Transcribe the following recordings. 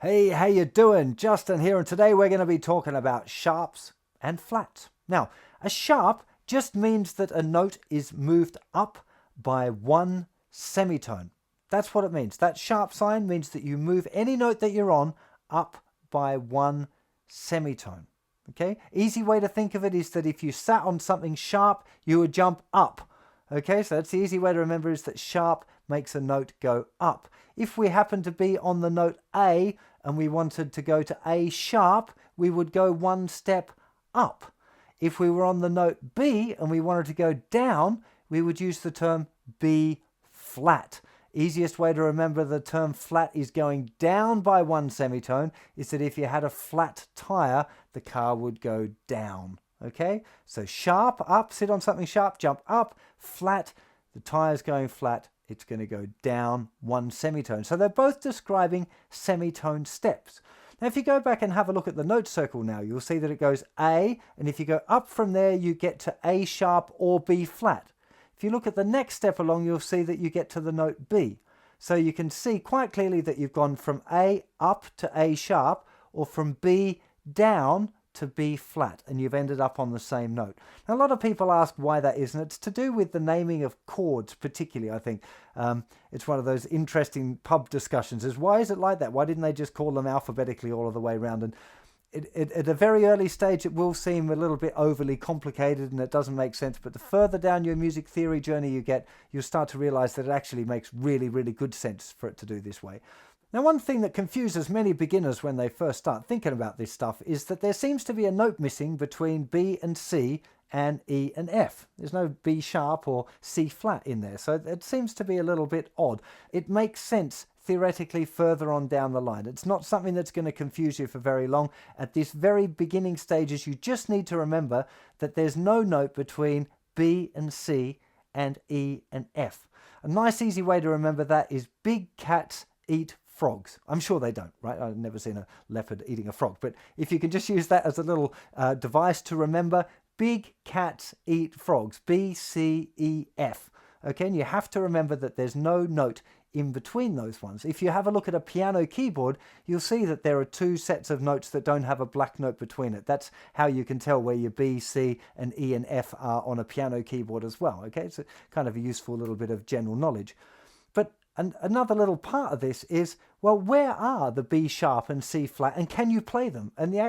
Hey, how you doing? Justin here, and today we're going to be talking about sharps and flats. Now, a sharp just means that a note is moved up by one semitone. That's what it means. That sharp sign means that you move any note that you're on up by one semitone. Okay? Easy way to think of it is that if you sat on something sharp, you would jump up. Okay, so that's the easy way to remember, is that sharp makes a note go up. If we happen to be on the note A and we wanted to go to A sharp, we would go one step up. If we were on the note B and we wanted to go down, we would use the term B flat. Easiest way to remember the term flat is going down by one semitone is that if you had a flat tire, the car would go down. Okay, so sharp, up, sit on something sharp, jump up. Flat, the tire's going flat, it's going to go down one semitone. So they're both describing semitone steps. Now, if you go back and have a look at the note circle now, you'll see that it goes A, and if you go up from there, you get to A sharp or B flat. If you look at the next step along, you'll see that you get to the note B. So you can see quite clearly that you've gone from A up to A sharp, or from B down to B flat, and you've ended up on the same note. Now, a lot of people ask why that is, and it's to do with the naming of chords particularly, I think. It's one of those interesting pub discussions, is why is it like that? Why didn't they just call them alphabetically all of the way around? And at a very early stage, it will seem a little bit overly complicated and it doesn't make sense, but the further down your music theory journey you get, you'll start to realize that it actually makes really, really good sense for it to do this way. Now, one thing that confuses many beginners when they first start thinking about this stuff is that there seems to be a note missing between B and C and E and F. There's no B sharp or C flat in there, so it seems to be a little bit odd. It makes sense theoretically further on down the line. It's not something that's going to confuse you for very long. At this very beginning stages, you just need to remember that there's no note between B and C and E and F. A nice easy way to remember that is big cats eat frogs. I'm sure they don't, right? I've never seen a leopard eating a frog, but if you can just use that as a little device to remember, big cats eat frogs, B, C, E, F. Okay, and you have to remember that there's no note in between those ones. If you have a look at a piano keyboard, you'll see that there are two sets of notes that don't have a black note between it. That's how you can tell where your B, C, and E and F are on a piano keyboard as well. Okay, it's a kind of a useful little bit of general knowledge. But another little part of this is, well, where are the B sharp and C flat, and can you play them? And the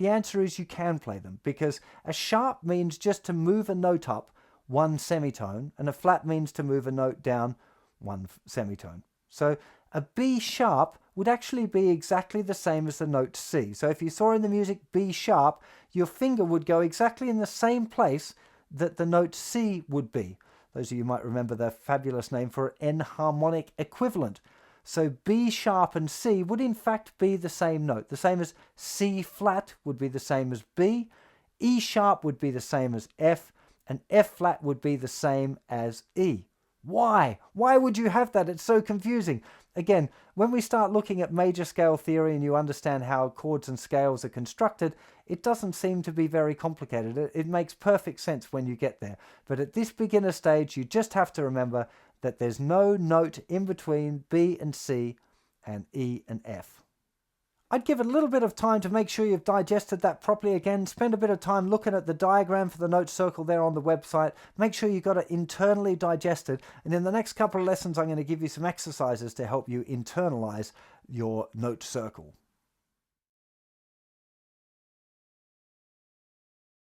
answer is you can play them, because a sharp means just to move a note up one semitone, and a flat means to move a note down one semitone. So a B sharp would actually be exactly the same as the note C. So if you saw in the music B sharp, your finger would go exactly in the same place that the note C would be. Those of you might remember the fabulous name for enharmonic equivalent. So B sharp and C would in fact be the same note. The same as C flat would be the same as B, E sharp would be the same as F, and F flat would be the same as E. Why? Why would you have that? It's so confusing. Again, when we start looking at major scale theory and you understand how chords and scales are constructed, it doesn't seem to be very complicated. It makes perfect sense when you get there. But at this beginner stage, you just have to remember that there's no note in between B and C and E and F. I'd give it a little bit of time to make sure you've digested that properly. Again, spend a bit of time looking at the diagram for the note circle there on the website. Make sure you've got it internally digested. And in the next couple of lessons, I'm going to give you some exercises to help you internalize your note circle.